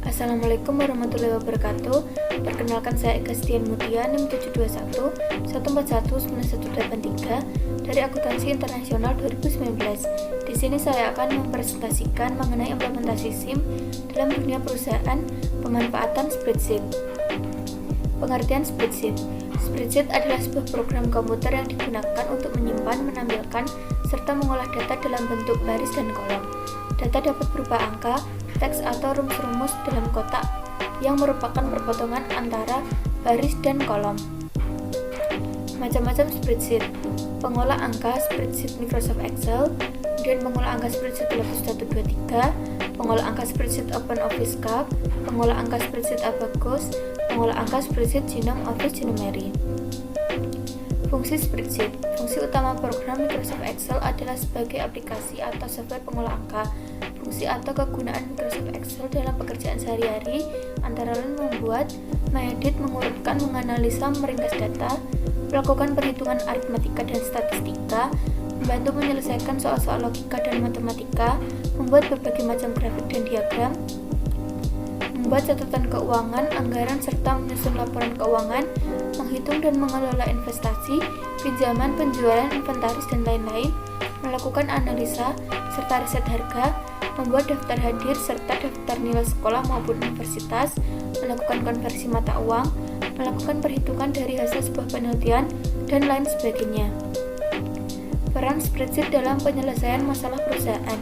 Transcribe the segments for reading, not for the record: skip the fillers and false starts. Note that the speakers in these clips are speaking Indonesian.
Assalamualaikum warahmatullahi wabarakatuh. Perkenalkan, saya Eka Setian Mutia, NIM 721 141 dari Akuntansi Internasional 2019. Di sini saya akan mempresentasikan mengenai implementasi SIM dalam dunia perusahaan, pemanfaatan spreadsheet. Pengertian spreadsheet. Spreadsheet adalah sebuah program komputer yang digunakan untuk menyimpan, menampilkan, serta mengolah data dalam bentuk baris dan kolom. Data dapat berupa angka, teks, atau rumus-rumus dalam kotak yang merupakan perpotongan antara baris dan kolom. Macam-macam spreadsheet. Pengolah angka spreadsheet Microsoft Excel, kemudian pengolah angka spreadsheet Lotus 123, pengolah angka spreadsheet OpenOffice Calc, pengolah angka spreadsheet Abacus, pengolah angka spreadsheet Genome Office Genomary. Fungsi spreadsheet. Fungsi utama program Microsoft Excel adalah sebagai aplikasi atau software pengolah angka. Fungsi atau kegunaan Microsoft Excel dalam pekerjaan sehari-hari antara lain membuat, mengedit, mengurutkan, menganalisa, meringkas data, melakukan perhitungan aritmatika dan statistika, membantu menyelesaikan soal-soal logika dan matematika, membuat berbagai macam grafik dan diagram, membuat catatan keuangan, anggaran, serta menyusun laporan keuangan, menghitung dan mengelola investasi, pinjaman, penjualan, inventaris, dan lain-lain, melakukan analisa, serta riset harga, membuat daftar hadir serta daftar nilai sekolah maupun universitas, melakukan konversi mata uang, melakukan perhitungan dari hasil sebuah penelitian, dan lain sebagainya. Peran spreadsheet dalam penyelesaian masalah perusahaan.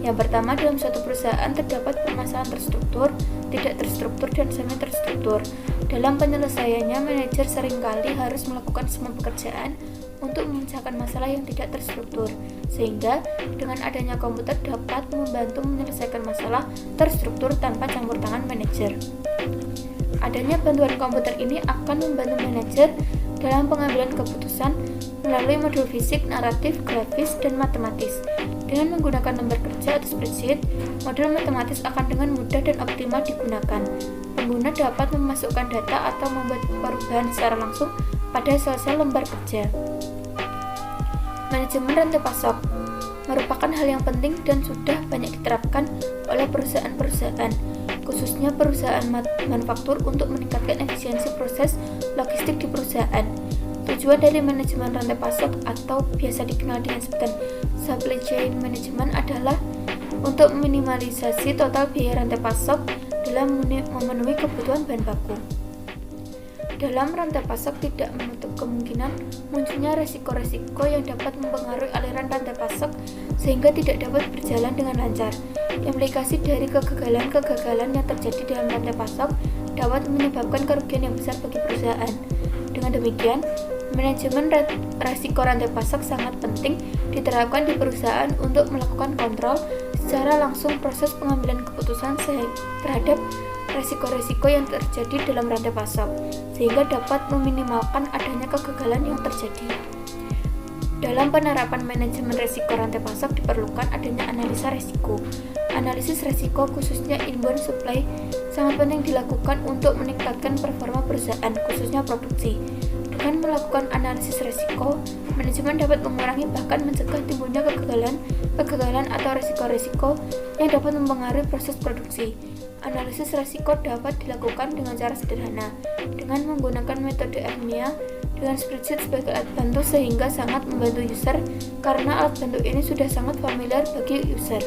Yang pertama, dalam suatu perusahaan terdapat permasalahan terstruktur, tidak terstruktur, dan semi terstruktur. Dalam penyelesaiannya, manajer seringkali harus melakukan semua pekerjaan untuk memecahkan masalah yang tidak terstruktur, sehingga dengan adanya komputer dapat membantu menyelesaikan masalah terstruktur tanpa campur tangan manajer. Adanya bantuan komputer ini akan membantu manajer dalam pengambilan keputusan melalui modul fisik, naratif, grafis, dan matematis. Dengan menggunakan lembar kerja atau spreadsheet, modul matematis akan dengan mudah dan optimal digunakan. Pengguna dapat memasukkan data atau membuat perubahan secara langsung pada sel-sel lembar kerja. Manajemen rantai pasok merupakan hal yang penting dan sudah banyak diterapkan oleh perusahaan-perusahaan, khususnya perusahaan manufaktur untuk meningkatkan efisiensi proses logistik di perusahaan. Tujuan dari manajemen rantai pasok atau biasa dikenal dengan sebutan supply chain management adalah untuk meminimalisasi total biaya rantai pasok dalam memenuhi kebutuhan bahan baku. Dalam rantai pasok tidak menutup kemungkinan munculnya resiko-resiko yang dapat mempengaruhi aliran rantai pasok sehingga tidak dapat berjalan dengan lancar. Implikasi dari kegagalan-kegagalan yang terjadi dalam rantai pasok dapat menyebabkan kerugian yang besar bagi perusahaan. Dengan demikian, manajemen resiko rantai pasok sangat penting diterapkan di perusahaan untuk melakukan kontrol secara langsung proses pengambilan keputusan terhadap resiko-resiko yang terjadi dalam rantai pasok, sehingga dapat meminimalkan adanya kegagalan yang terjadi. Dalam penerapan manajemen resiko rantai pasok diperlukan adanya analisa resiko. Analisis resiko khususnya inbound supply sangat penting dilakukan untuk meningkatkan performa perusahaan, khususnya produksi. Dengan melakukan analisis resiko, manajemen dapat mengurangi bahkan mencegah timbulnya kegagalan atau resiko-resiko yang dapat mempengaruhi proses produksi. Analisis resiko dapat dilakukan dengan cara sederhana, dengan menggunakan metode ilmiah dengan spreadsheet sebagai alat bantu sehingga sangat membantu user karena alat bantu ini sudah sangat familiar bagi user.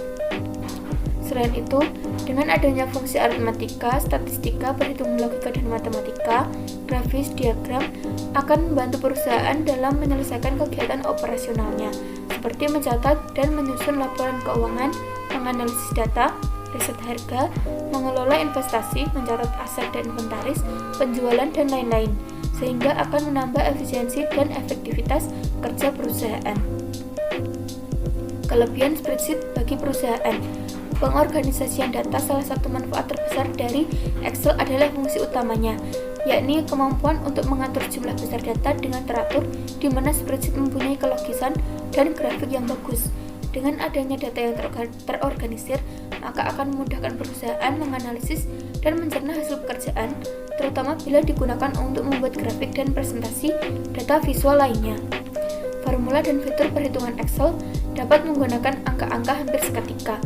Selain itu, dengan adanya fungsi aritmatika, statistika, perhitungan logika dan matematika, grafis, diagram akan membantu perusahaan dalam menyelesaikan kegiatan operasionalnya, seperti mencatat dan menyusun laporan keuangan, menganalisis data, riset harga, mengelola investasi, mencatat aset dan inventaris, penjualan, dan lain-lain, sehingga akan menambah efisiensi dan efektivitas kerja perusahaan. Kelebihan spreadsheet bagi perusahaan. Pengorganisasian data salah satu manfaat terbesar dari Excel adalah fungsi utamanya, yakni kemampuan untuk mengatur jumlah besar data dengan teratur, di mana spreadsheet mempunyai kelogisan dan grafik yang bagus. Dengan adanya data yang terorganisir, maka akan memudahkan perusahaan menganalisis dan mencerna hasil pekerjaan, terutama bila digunakan untuk membuat grafik dan presentasi data visual lainnya. Formula dan fitur perhitungan Excel dapat menggunakan angka-angka hampir seketika.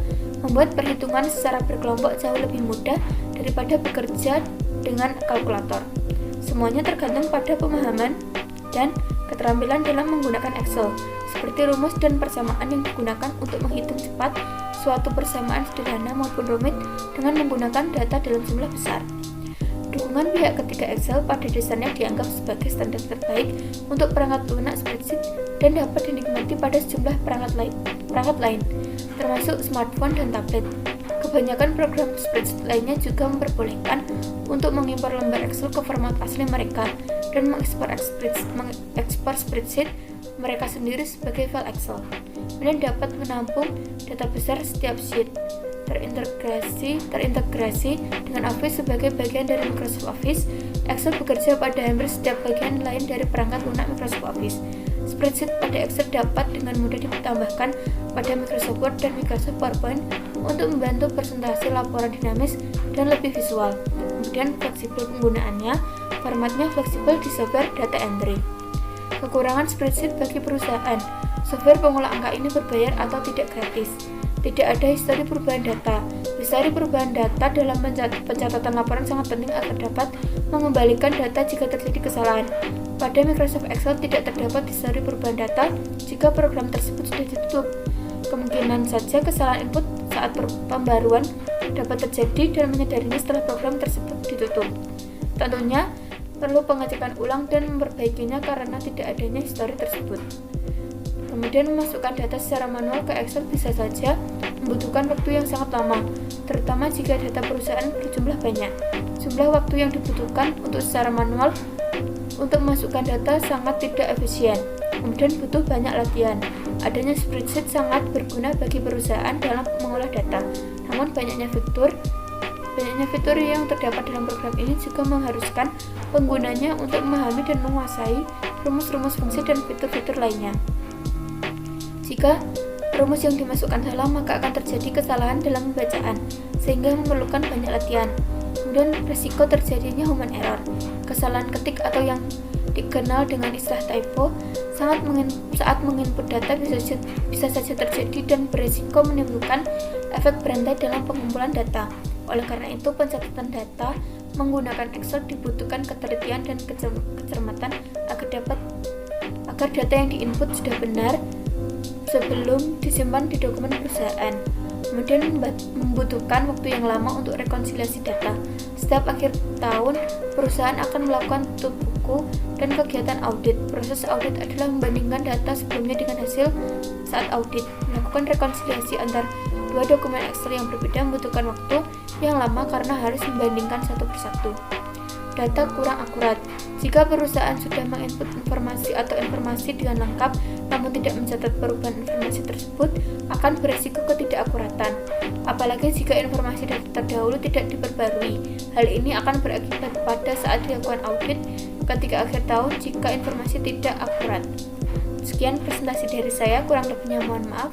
membuat perhitungan secara berkelompok jauh lebih mudah daripada bekerja dengan kalkulator. Semuanya tergantung pada pemahaman dan keterampilan dalam menggunakan Excel, seperti rumus dan persamaan yang digunakan untuk menghitung cepat suatu persamaan sederhana maupun rumit dengan menggunakan data dalam jumlah besar. Dukungan pihak ketiga Excel pada dasarnya dianggap sebagai standar terbaik untuk perangkat lunak spreadsheet dan dapat dinikmati pada sejumlah perangkat lain, termasuk smartphone dan tablet. Kebanyakan program spreadsheet lainnya juga memperbolehkan untuk mengimpor lembar Excel ke format asli mereka dan mengekspor spreadsheet mereka sendiri sebagai file Excel. Kemudian dapat menampung data besar setiap sheet. Terintegrasi dengan Office sebagai bagian dari Microsoft Office. Excel bekerja pada hampir setiap bagian lain dari perangkat lunak Microsoft Office. Spreadsheet pada Excel dapat dengan mudah ditambahkan pada Microsoft Word dan Microsoft PowerPoint untuk membantu presentasi laporan dinamis dan lebih visual. Kemudian fleksibel penggunaannya, formatnya fleksibel di software data entry. Kekurangan spreadsheet bagi perusahaan. Software pengolah angka ini berbayar atau tidak gratis. Tidak ada histori perubahan data. Histori perubahan data dalam pencatatan laporan sangat penting agar dapat mengembalikan data jika terjadi kesalahan. Pada Microsoft Excel tidak terdapat histori perubahan data jika program tersebut sudah ditutup. Kemungkinan saja kesalahan input saat pembaruan dapat terjadi dan menyadarinya setelah program tersebut ditutup. Tentunya perlu pengecekan ulang dan memperbaikinya karena tidak adanya histori tersebut. Kemudian memasukkan data secara manual ke Excel bisa saja membutuhkan waktu yang sangat lama, terutama jika data perusahaan berjumlah banyak. Jumlah waktu yang dibutuhkan untuk secara manual untuk memasukkan data sangat tidak efisien, kemudian butuh banyak latihan. Adanya spreadsheet sangat berguna bagi perusahaan dalam mengolah data, namun banyaknya fitur yang terdapat dalam program ini juga mengharuskan penggunanya untuk memahami dan menguasai rumus-rumus fungsi dan fitur-fitur lainnya. Jika rumus yang dimasukkan salah, maka akan terjadi kesalahan dalam pembacaan, sehingga memerlukan banyak latihan. Kemudian risiko terjadinya human error. Kesalahan ketik atau yang dikenal dengan istilah typo saat menginput data bisa saja terjadi dan berisiko menimbulkan efek berantai dalam pengumpulan data. Oleh karena itu, pencatatan data menggunakan Excel dibutuhkan ketelitian dan kecermatan agar data yang diinput sudah benar sebelum disimpan di dokumen perusahaan. Kemudian membutuhkan waktu yang lama untuk rekonsiliasi data. Setiap akhir tahun, perusahaan akan melakukan tutup buku dan kegiatan audit. Proses audit adalah membandingkan data sebelumnya dengan hasil saat audit. Melakukan rekonsiliasi antar dua dokumen Excel yang berbeda membutuhkan waktu yang lama karena harus membandingkan satu persatu. Data kurang akurat. Jika perusahaan sudah menginput informasi atau informasi dengan lengkap namun tidak mencatat perubahan informasi tersebut, akan berisiko ketidakakuratan. Apalagi jika informasi data terdahulu tidak diperbarui. Hal ini akan berakibat pada saat dilakukan audit ketika akhir tahun jika informasi tidak akurat. Sekian presentasi dari saya, kurang lebihnya mohon maaf.